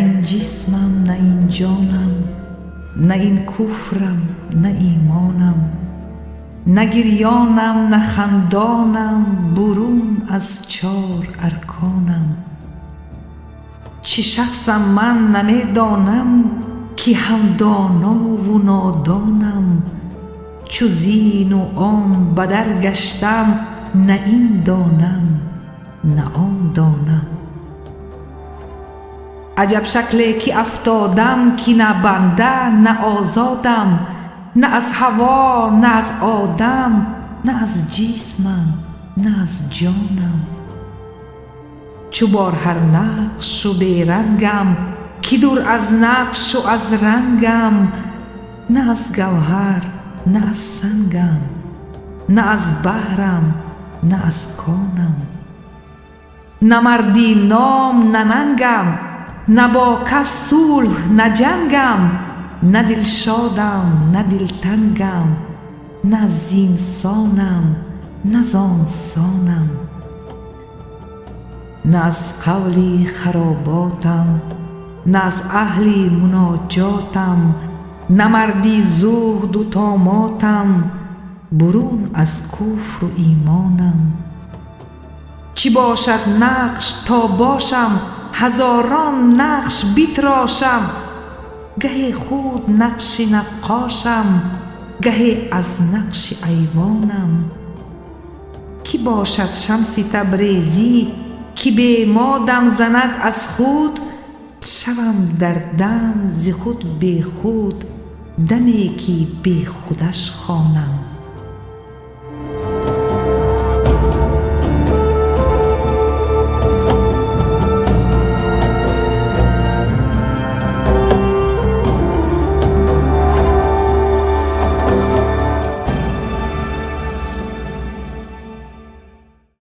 این جسمم نه این جانم، نه این کفرم نه ایمانم، نه گریانم نه خندانم، برون از چار ارکانم. چه شخصم من نمی دانم که هم دانا و نادانم، چو زین و آن بدر گشتم، نه این دانم نه آن دانم. عجب شکلی که افتادم که نه بنده نه آزادم، نه از هوا نه از آدم، نه از جسمم نه از جانم. چو بر هر نقش و بیرنگم که دور از نقش و از رنگم، نه از گوهر نه از سنگم، نه از بحرم نه از کانم. نه مردی نام نه ننگم، نه با کس صلح نه جنگم، نه دلشادم نه دلتنگم، نه زین سانم نه زان سانم. نه از قولی خراباتم، نه از اهل مناجاتم، نه مردی زهد و طاماتم، برون از کفر و ایمانم. چی باشد نقش تا باشم، هزاران نقش بتراشم، گهی خود نقش نقاشم، گهی از نقش ایوانم. کی باشد شمس تبریزی که به ما دم زند از خود، شوم در دم ز خود بی خود، دمی که بی خودش خوانم.